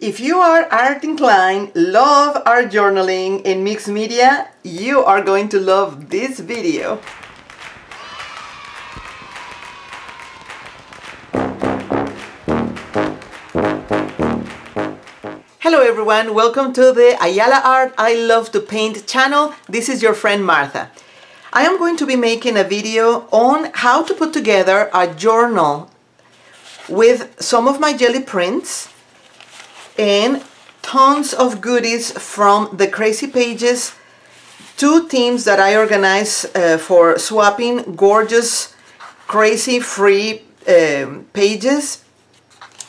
If you are art inclined, love art journaling and mixed media, you are going to love this video. Hello everyone, welcome to the Ayala Art I Love to Paint channel. This is your friend Martha. I am going to be making a video on how to put together a journal with some of my jelly prints and tons of goodies from the Crazy Pages, two teams that I organize for swapping gorgeous, crazy free pages.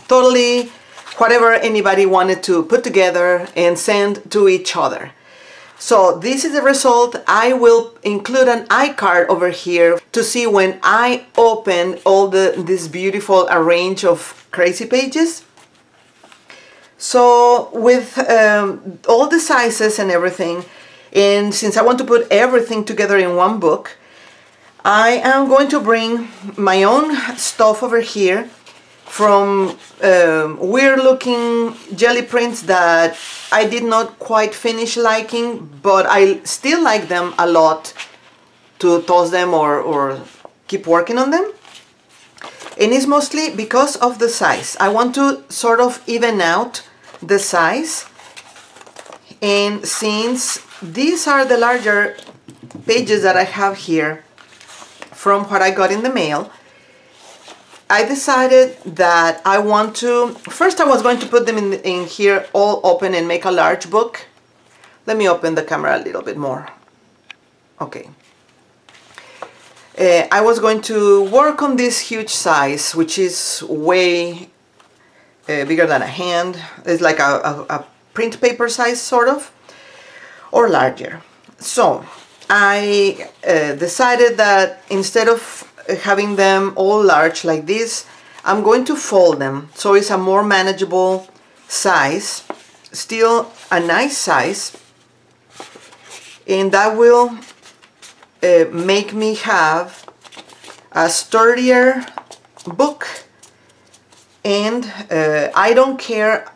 Totally whatever anybody wanted to put together and send to each other. So this is the result. I will include an iCard over here to see when I open all this beautiful arrange of Crazy Pages. So with all the sizes and everything, and since I want to put everything together in one book, I am going to bring my own stuff over here from weird looking jelly prints that I did not quite finish liking, but I still like them a lot to toss them or keep working on them. And it's mostly because of the size. I want to sort of even out the size, and since these are the larger pages that I have here from what I got in the mail, I decided that I want to, first I was going to put them in here all open and make a large book. Let me open the camera a little bit more. Okay. I was going to work on this huge size, which is way bigger than a hand. It's like a print paper size sort of, or larger. So I decided that instead of having them all large like this, I'm going to fold them so it's a more manageable size, still a nice size, and that will make me have a sturdier book. And I don't care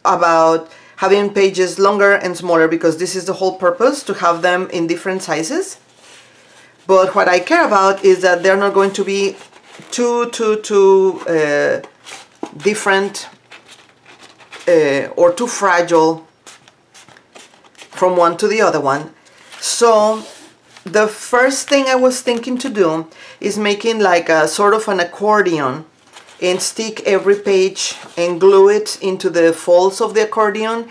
about having pages longer and smaller because this is the whole purpose, to have them in different sizes. But what I care about is that they're not going to be too different or too fragile from one to the other one. So the first thing I was thinking to do is making like a sort of an accordion and stick every page and glue it into the folds of the accordion.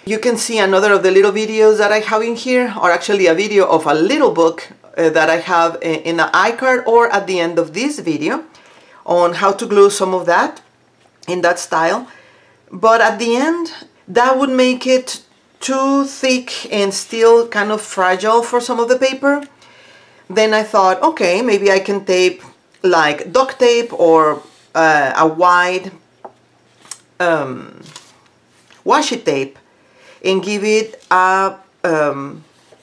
You can see another of the little videos that I have in here, or actually a video of a little book that I have in the iCard or at the end of this video on how to glue some of that in that style. But at the end, that would make it too thick and still kind of fragile for some of the paper. Then I thought, okay, maybe I can tape like duct tape or a wide washi tape and give it a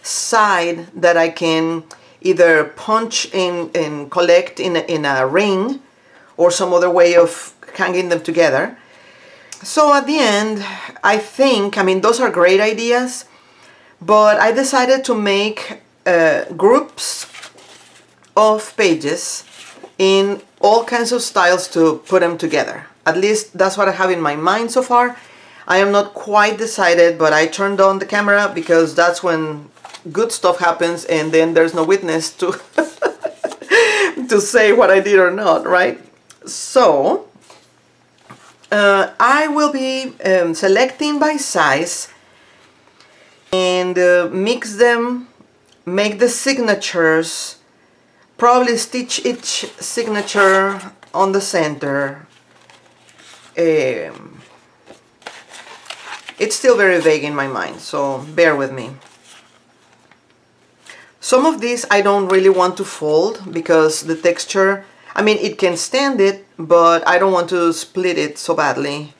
side that I can either punch and collect in a ring or some other way of hanging them together. So at the end, I think, I mean, those are great ideas, but I decided to make groups of pages in all kinds of styles to put them together. At least that's what I have in my mind so far. I am not quite decided, but I turned on the camera because that's when good stuff happens, and then there's no witness to to say what I did or not, right? So I will be selecting by size and mix them, make the signatures, probably stitch each signature on the center. It's still very vague in my mind, so bear with me. Some of these I don't really want to fold because the texture, I mean, it can stand it, but I don't want to split it so badly.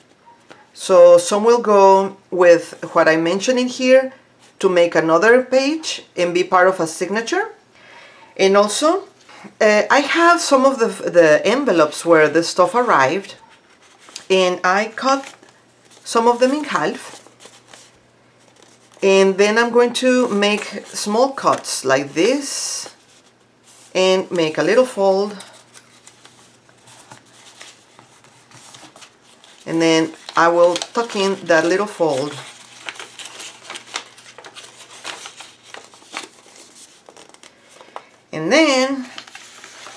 So some will go with what I mentioned in here to make another page and be part of a signature. And also, I have some of the envelopes where the stuff arrived, and I cut some of them in half. And then I'm going to make small cuts like this and make a little fold. And then I will tuck in that little fold. And then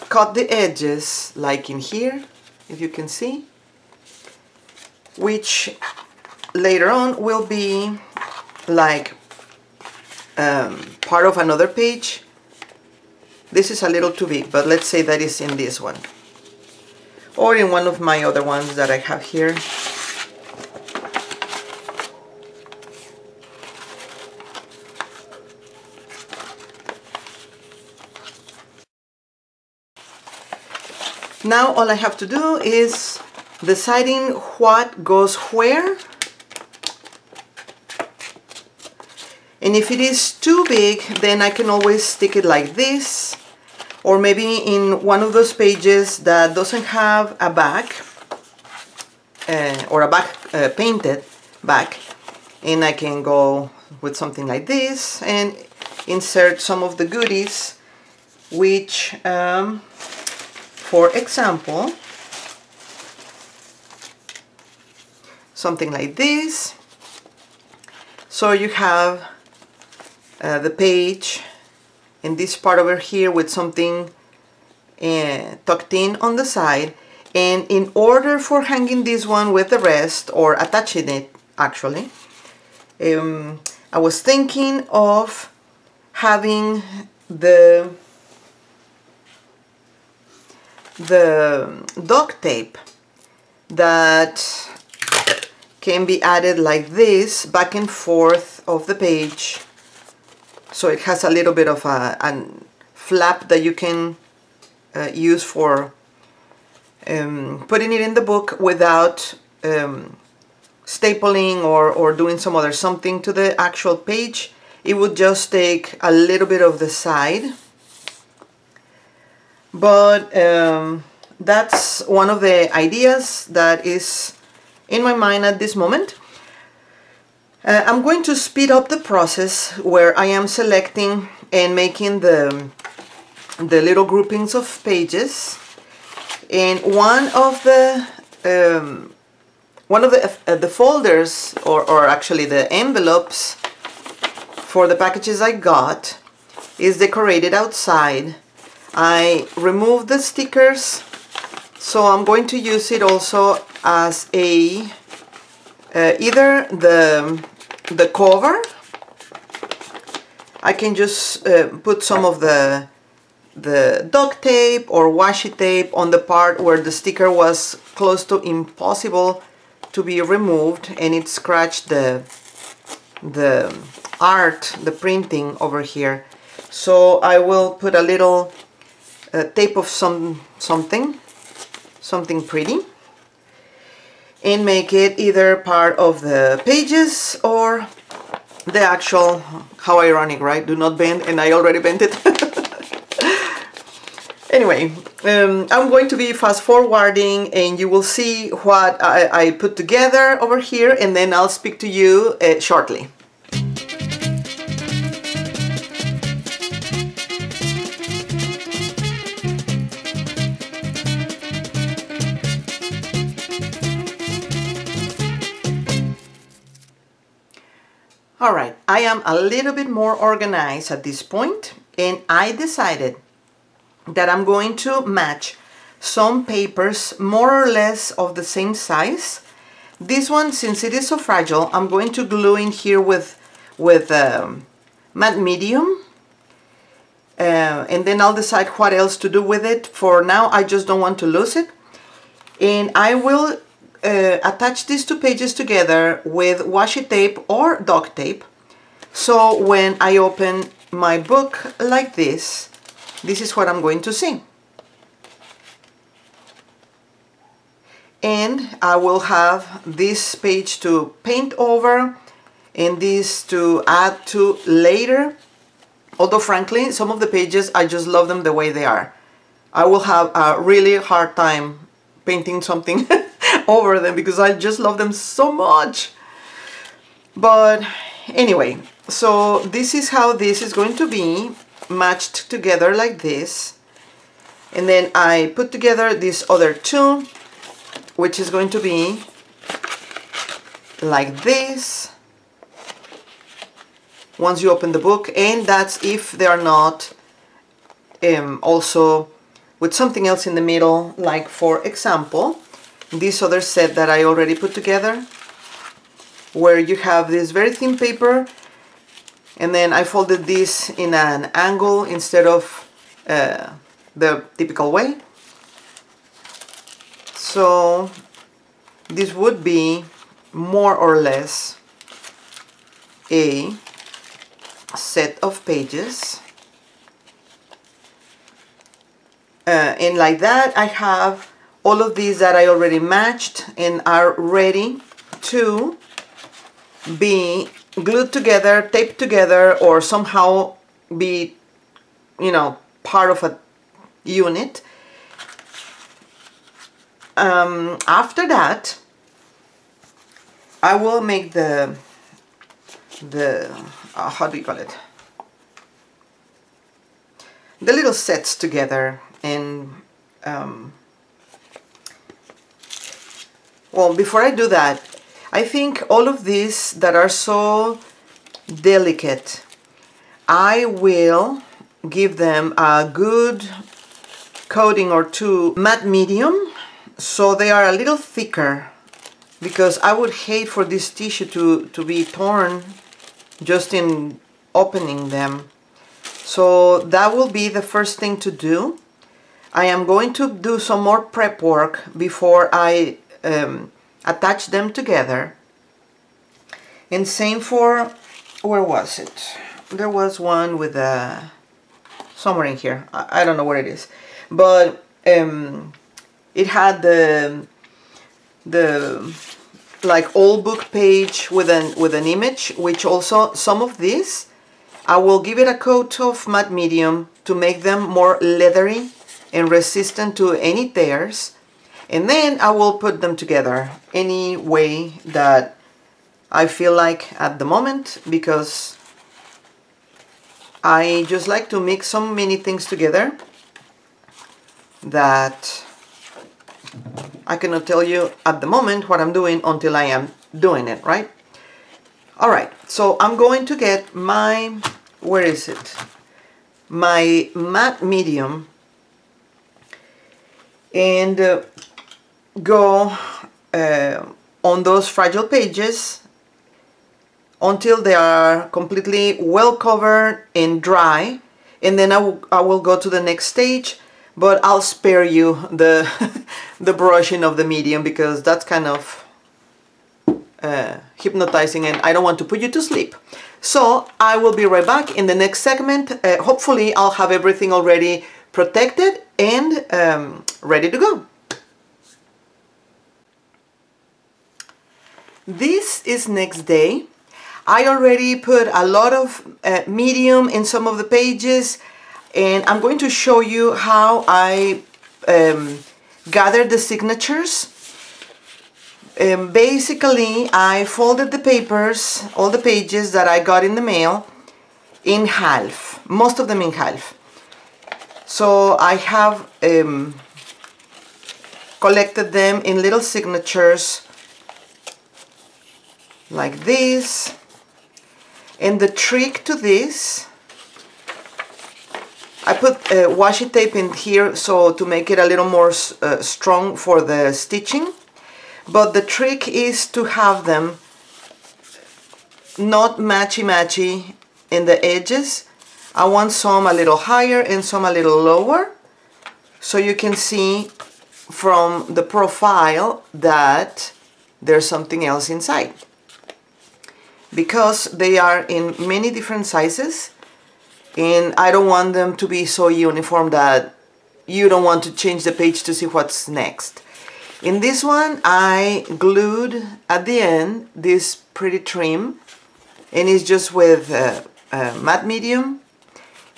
cut the edges like in here, if you can see, which later on will be like part of another page. This is a little too big, but let's say that is in this one or in one of my other ones that I have here. Now all I have to do is deciding what goes where. And if it is too big, then I can always stick it like this, or maybe in one of those pages that doesn't have a back, or a back painted back, and I can go with something like this and insert some of the goodies, which, for example, something like this. So you have the page in this part over here with something tucked in on the side, and in order for hanging this one with the rest, or attaching it actually, I was thinking of having the duct tape that can be added like this back and forth of the page, so it has a little bit of a flap that you can use for putting it in the book without stapling or doing some other something to the actual page. It would just take a little bit of the side, but that's one of the ideas that is in my mind at this moment. I'm going to speed up the process where I am selecting and making the little groupings of pages, and one of the folders, or actually the envelopes for the packages I got, is decorated outside. I removed the stickers, so I'm going to use it also as a either the cover. I can just put some of the duct tape or washi tape on the part where the sticker was close to impossible to be removed, and it scratched the art, the printing over here. So I will put a little tape of something pretty, and make it either part of the pages or the actual, how ironic, right? Do not bend, and I already bent it. Anyway, I'm going to be fast forwarding, and you will see what I put together over here, and then I'll speak to you shortly. Alright, I am a little bit more organized at this point, and I decided that I'm going to match some papers more or less of the same size. This one, since it is so fragile, I'm going to glue in here with matte medium, and then I'll decide what else to do with it. For now, I just don't want to lose it, and I will attach these two pages together with washi tape or duct tape, so when I open my book like this, this is what I'm going to see. And I will have this page to paint over and this to add to later, although frankly some of the pages I just love them the way they are. I will have a really hard time painting something over them because I just love them so much. But anyway, so this is how this is going to be matched together like this. And then I put together this other two, which is going to be like this once you open the book, and that's if they are not also with something else in the middle, like for example this other set that I already put together, where you have this very thin paper and then I folded this in an angle instead of the typical way. So this would be more or less a set of pages, and like that I have all of these that I already matched and are ready to be glued together, taped together, or somehow be, you know, part of a unit. After that, I will make the how do you call it? The little sets together, and well, before I do that, I think all of these that are so delicate, I will give them a good coating or two matte medium, so they are a little thicker, because I would hate for this tissue to be torn just in opening them. So that will be the first thing to do. I am going to do some more prep work before I attach them together. And same for, where was it? There was one with a, somewhere in here, I don't know where it is, but it had the like old book page with an image, which also some of these I will give it a coat of matte medium to make them more leathery and resistant to any tears, and then I will put them together any way that I feel like at the moment, because I just like to mix so many things together that I cannot tell you at the moment what I'm doing until I am doing it, right? Alright, so I'm going to get my, where is it? My matte medium, and go on those fragile pages until they are completely well covered and dry, and then I will go to the next stage, but I'll spare you the the brushing of the medium, because that's kind of hypnotizing and I don't want to put you to sleep. So I will be right back in the next segment. Hopefully I'll have everything already protected and ready to go. This is next day. I already put a lot of medium in some of the pages, and I'm going to show you how I gathered the signatures. Basically, I folded the papers, all the pages that I got in the mail, in half, most of them in half. So I have collected them in little signatures like this. And the trick to this, I put washi tape in here so to make it a little more strong for the stitching. But the trick is to have them not matchy-matchy in the edges. I want some a little higher and some a little lower, so you can see from the profile that there's something else inside. Because they are in many different sizes, and I don't want them to be so uniform that you don't want to change the page to see what's next. In this one, I glued at the end this pretty trim, and it's just with matte medium.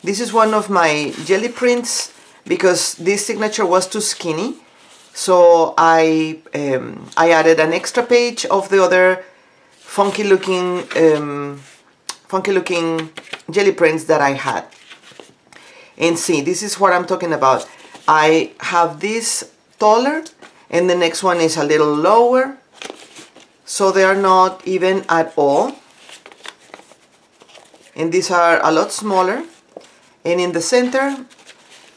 This is one of my jelly prints because this signature was too skinny, So I added an extra page of the other funky looking jelly prints that I had. And see, this is what I'm talking about. I have this taller and the next one is a little lower, so they are not even at all. And these are a lot smaller. And in the center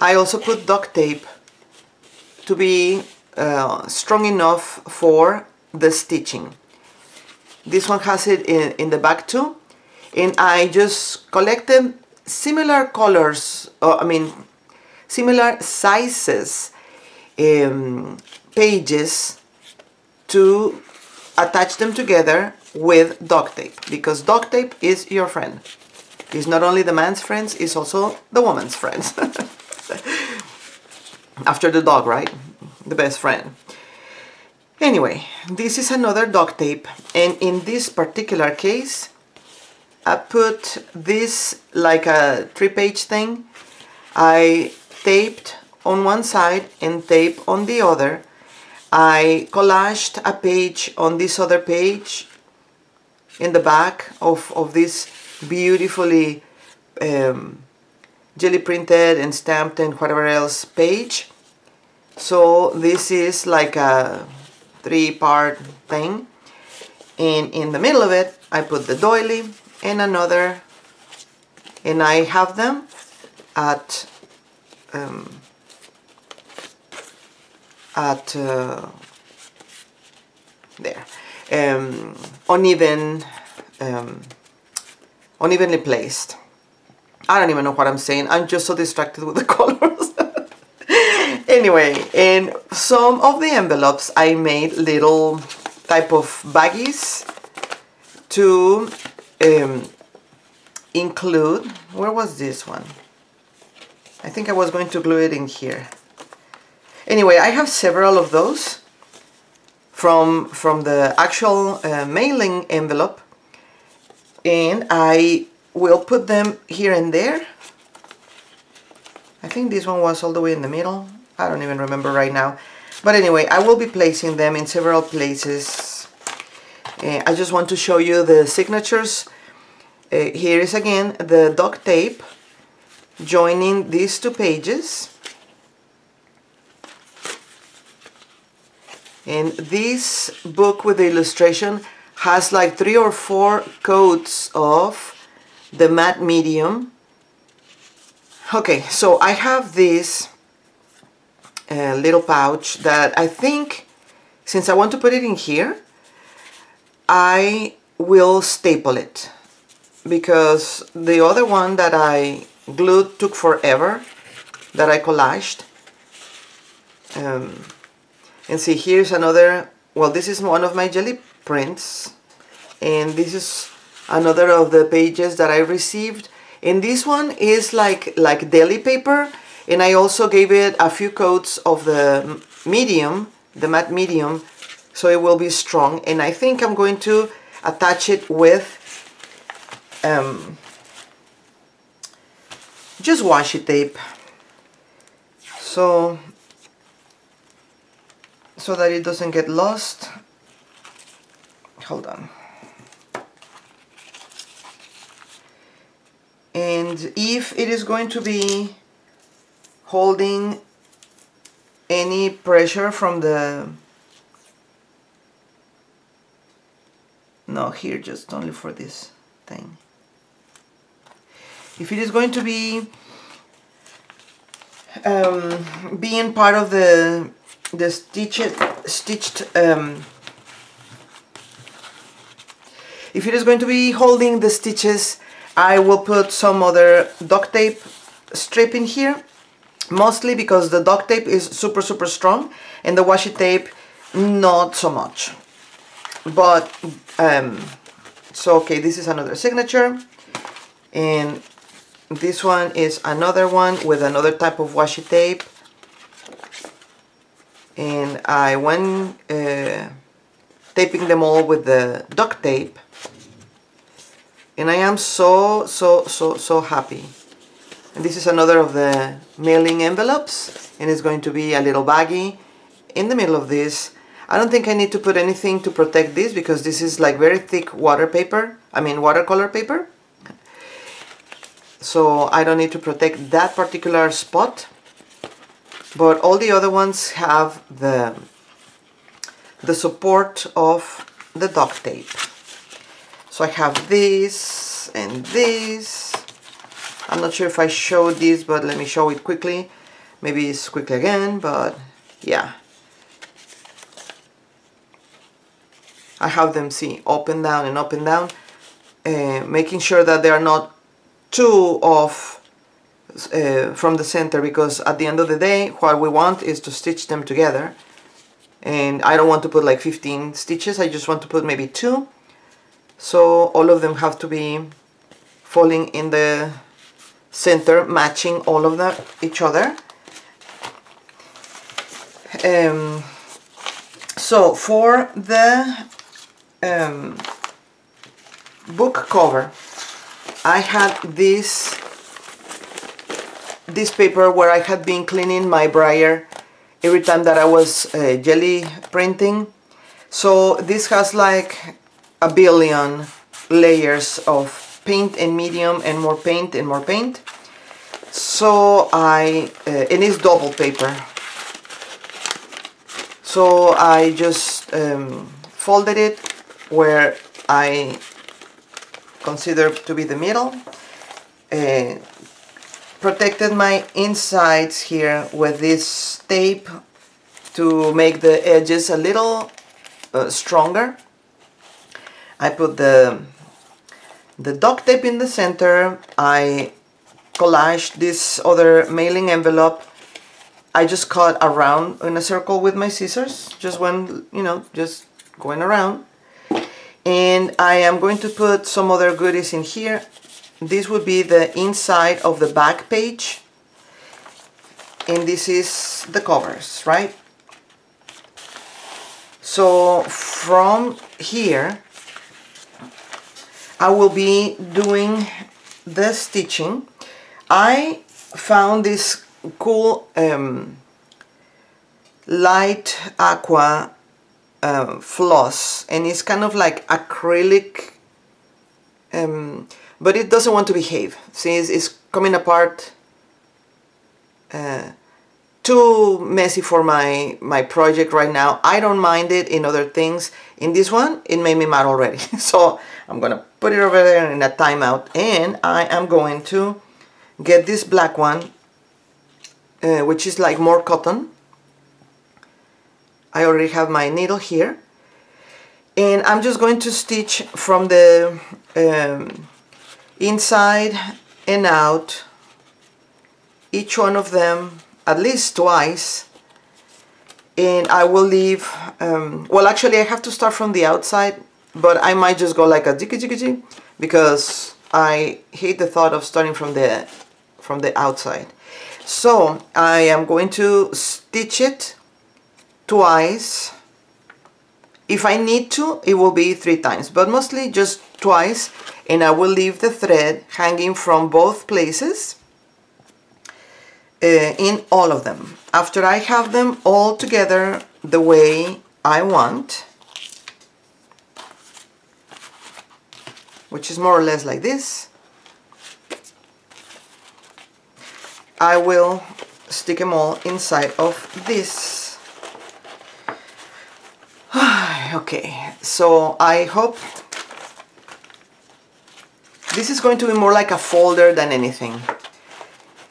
I also put duct tape to be strong enough for the stitching. This one has it in the back too, and I just collected similar colors, similar sizes pages to attach them together with duct tape, because duct tape is your friend. It's not only the man's friends, it's also the woman's friends. After the dog, right? The best friend. Anyway, this is another duct tape, and in this particular case I put this like a 3-page thing. I taped on one side and tape on the other. I collaged a page on this other page in the back of this beautifully jelly printed and stamped and whatever else page. So this is like a 3-part thing, and in the middle of it I put the doily and another, and I have them at there, unevenly placed. I don't even know what I'm saying. I'm just so distracted with the colors. Anyway, in some of the envelopes I made little type of baggies to include. Where was this one? I think I was going to glue it in here. Anyway, I have several of those from the actual mailing envelope, and I will put them here and there. I think this one was all the way in the middle. I don't even remember right now. But anyway, I will be placing them in several places. I just want to show you the signatures. Here is again the duct tape joining these 2 pages. And this book with the illustration has like 3 or 4 coats of the matte medium. Okay, so I have this little pouch that I think, since I want to put it in here, I will staple it, because the other one that I glued took forever, that I collaged. And see, here's another, well, this is one of my jelly prints, and this is another of the pages that I received. And this one is like deli paper, and I also gave it a few coats of the medium, the matte medium, so it will be strong. And I think I'm going to attach it with just washi tape, so that it doesn't get lost. Hold on. And if it is going to be holding any pressure from the, no, here, just only for this thing. If it is going to be being part of the stitched, if it is going to be holding the stitches, I will put some other duct tape strip in here, mostly because the duct tape is super strong and the washi tape not so much. But so okay, this is another signature, and this one is another one with another type of washi tape. And I went taping them all with the duct tape, and I am so happy. And this is another of the mailing envelopes, and it's going to be a little baggie, in the middle of this. I don't think I need to put anything to protect this because this is like very thick watercolor paper. So I don't need to protect that particular spot. But all the other ones have the support of the duct tape. So I have this and this. I'm not sure if I showed this, but let me show it quickly. Maybe it's quickly again, but yeah. I have them, see, up and down and up and down, making sure that they are not too off from the center, because at the end of the day what we want is to stitch them together, and I don't want to put like 15 stitches. I just want to put maybe 2, so all of them have to be falling in the center, matching all of them each other. So for the book cover, I had this paper where I had been cleaning my brayer every time that I was jelly printing. So this has like a billion layers of paint and medium and more paint and more paint. So and it's double paper. So I just folded it where I consider to be the middle, protected my insides here with this tape to make the edges a little stronger. I put the duct tape in the center. I collaged this other mailing envelope. I just cut around in a circle with my scissors, just when, you know, just going around. And I am going to put some other goodies in here. This would be the inside of the back page, and this is the covers, right? So from here I will be doing the stitching. I found this cool light aqua floss, and it's kind of like acrylic, but it doesn't want to behave. See, it's coming apart, too messy for my project right now. I don't mind it in other things. In this one, it made me mad already. So I'm gonna put it over there in a timeout, and I am going to get this black one, which is like more cotton. I already have my needle here, and I'm just going to stitch from the inside and out, each one of them at least twice, and I will leave, well, actually I have to start from the outside, but I might just go like a jiggy because I hate the thought of starting from the outside. So I am going to stitch it twice. If I need to, it will be 3 times, but mostly just twice, and I will leave the thread hanging from both places in all of them. After I have them all together the way I want, which is more or less like this, I will stick them all inside of this. Okay, so I hope this is going to be more like a folder than anything.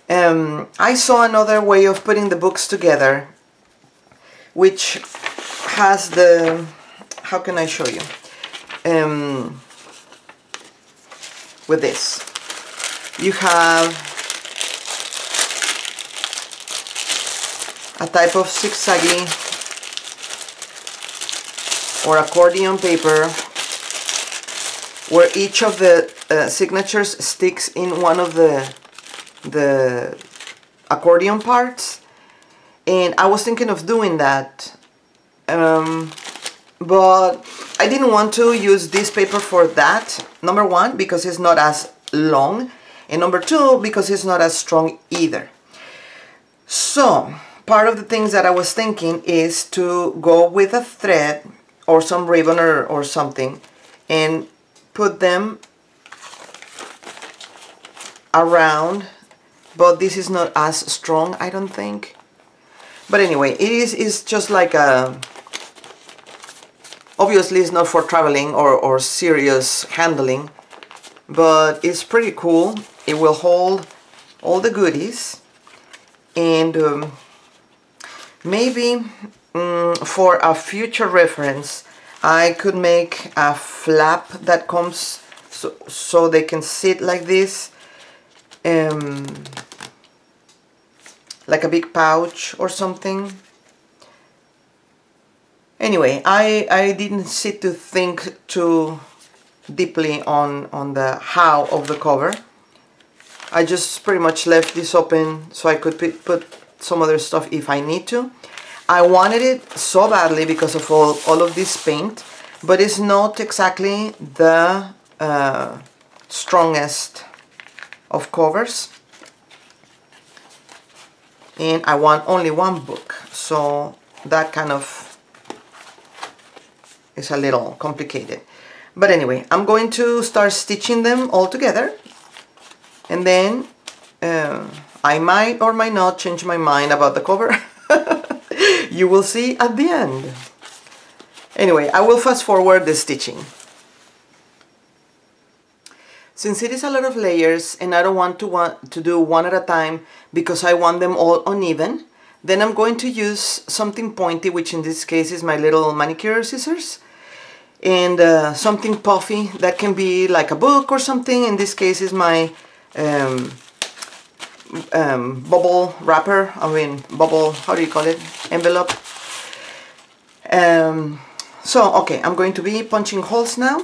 I saw another way of putting the books together, which has the, how can I show you? With this, you have a type of zigzaggy or accordion paper where each of the signatures sticks in one of the accordion parts, and I was thinking of doing that, but I didn't want to use this paper for that. Number one, because it's not as long, and number two, because it's not as strong either. So part of the things that I was thinking is to go with a thread or some ribbon or something and put them around, but this is not as strong, I don't think. But anyway, it's just like a, obviously it's not for traveling or serious handling, but it's pretty cool. It will hold all the goodies, and maybe for a future reference I could make a flap that comes so they can sit like this, like a big pouch or something. Anyway, I didn't sit to think too deeply on the how of the cover. I just pretty much left this open so I could put some other stuff if I need to. I wanted it so badly because of all of this paint, but it's not exactly the strongest of covers. And I want only one book, so that kind of is a little complicated. But anyway, I'm going to start stitching them all together, and then I might or might not change my mind about the cover. You will see at the end. Anyway, I will fast forward the stitching. Since it is a lot of layers and I don't want to do one at a time because I want them all uneven, then I'm going to use something pointy, which in this case is my little manicure scissors, and something puffy that can be like a book or something. In this case is my bubble wrapper, bubble, how do you call it, envelope. So okay, I'm going to be punching holes now.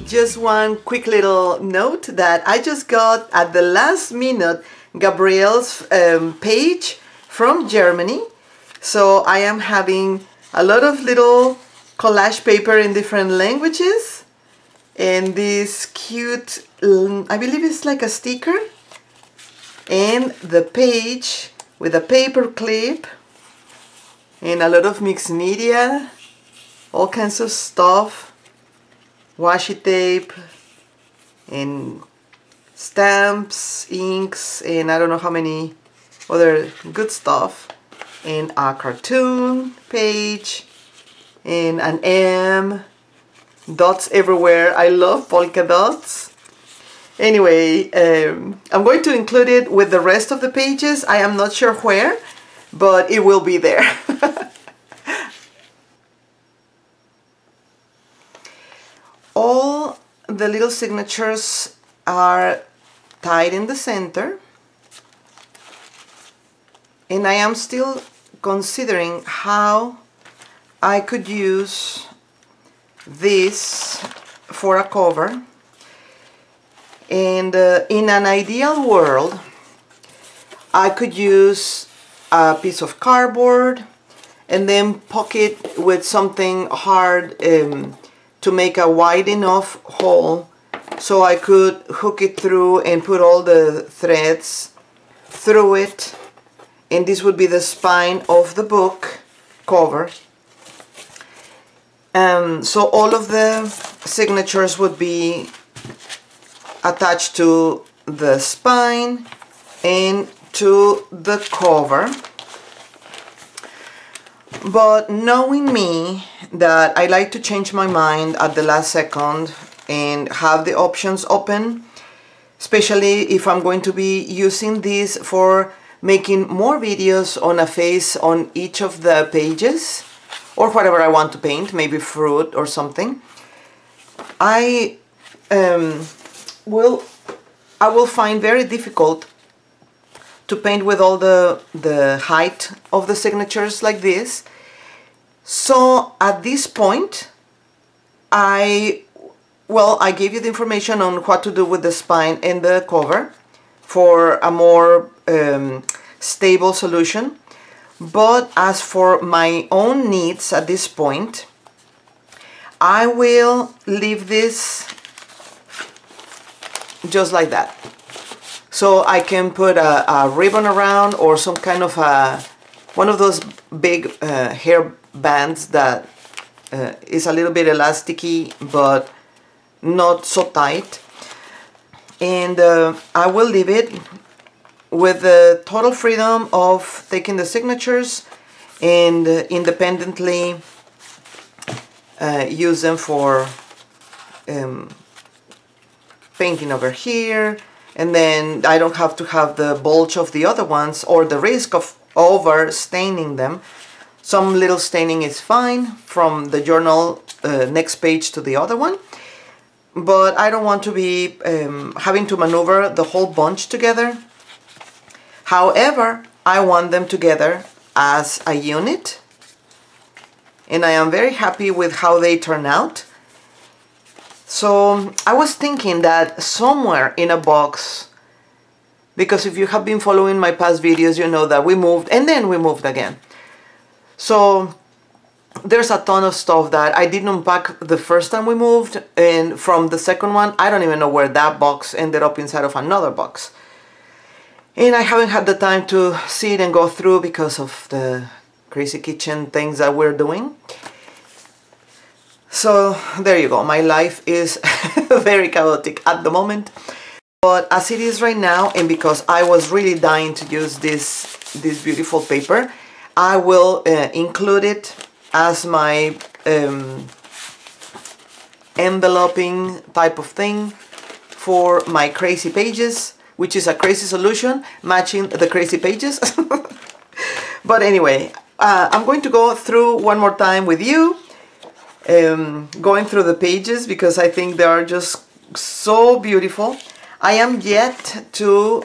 Just one quick little note that I just got at the last minute Gabrielle's page from Germany. So I am having a lot of little collage paper in different languages, and this cute, I believe it's like a sticker, and the page with a paper clip and a lot of mixed media, all kinds of stuff. Washi tape and stamps, inks, and I don't know how many other good stuff, and a cartoon page and an M, dots everywhere. I love polka dots. Anyway, I'm going to include it with the rest of the pages. I am not sure where, but it will be there. All the little signatures are tied in the center, and I am still considering how I could use this for a cover. And in an ideal world, I could use a piece of cardboard and then pocket with something hard to make a wide enough hole so I could hook it through and put all the threads through it, and this would be the spine of the book cover. So all of the signatures would be attached to the spine and to the cover. But knowing me, that I like to change my mind at the last second and have the options open, especially if I'm going to be using this for making more videos on a face on each of the pages, or whatever I want to paint, maybe fruit or something. I will find very difficult to paint with all the height of the signatures like this. So at this point, I gave you the information on what to do with the spine and the cover for a more stable solution. But as for my own needs at this point, I will leave this just like that. So I can put a ribbon around, or some kind of one of those big hair bands that is a little bit elasticy but not so tight. And I will leave it with the total freedom of taking the signatures and independently use them for painting over here, and then I don't have to have the bulge of the other ones or the risk of over staining them. Some little staining is fine from the journal next page to the other one, but I don't want to be having to maneuver the whole bunch together. However, I want them together as a unit, and I am very happy with how they turn out. So I was thinking that somewhere in a box, because if you have been following my past videos, you know that we moved and then we moved again. So there's a ton of stuff that I didn't unpack the first time we moved, and from the second one, I don't even know where that box ended up inside of another box. And I haven't had the time to see it and go through because of the crazy kitchen things that we're doing. So there you go, my life is very chaotic at the moment. But as it is right now, and because I was really dying to use this beautiful paper, I will include it as my enveloping type of thing for my crazy pages, which is a crazy solution matching the crazy pages. But anyway, I'm going to go through one more time with you, going through the pages because I think they are just so beautiful. I am yet to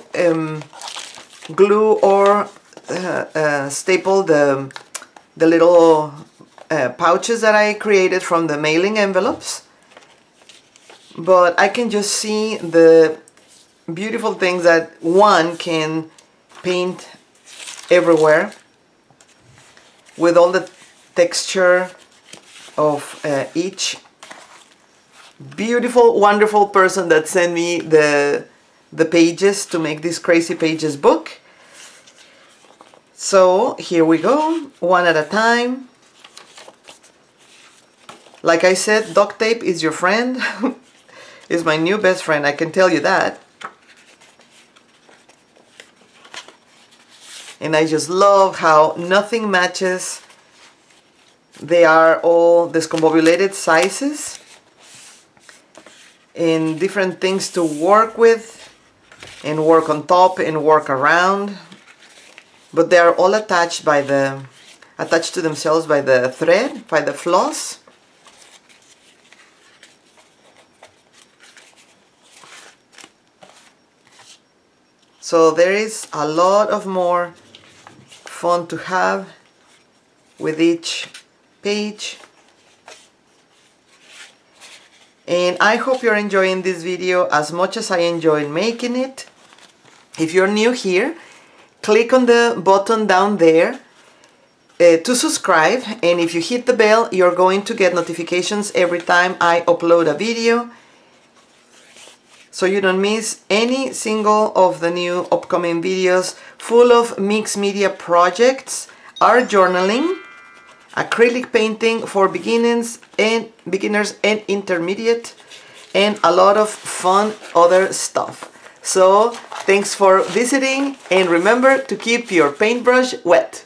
glue or staple the little pouches that I created from the mailing envelopes, but I can just see the beautiful things that one can paint everywhere with all the texture of each beautiful, wonderful person that sent me the pages to make this Crazy Pages book. So here we go, one at a time. Like I said, duct tape is your friend. It's my new best friend, I can tell you that. And I just love how nothing matches. They are all discombobulated sizes and different things to work with and work on top and work around. But they are all attached to themselves by the thread, by the floss. So there is a lot of more fun to have with each page. And I hope you're enjoying this video as much as I enjoyed making it. If you're new here, click on the button down there to subscribe, and if you hit the bell, you're going to get notifications every time I upload a video, so you don't miss any single of the new upcoming videos full of mixed media projects, art journaling, acrylic painting for beginners and intermediate, and a lot of fun other stuff. So thanks for visiting, and remember to keep your paintbrush wet.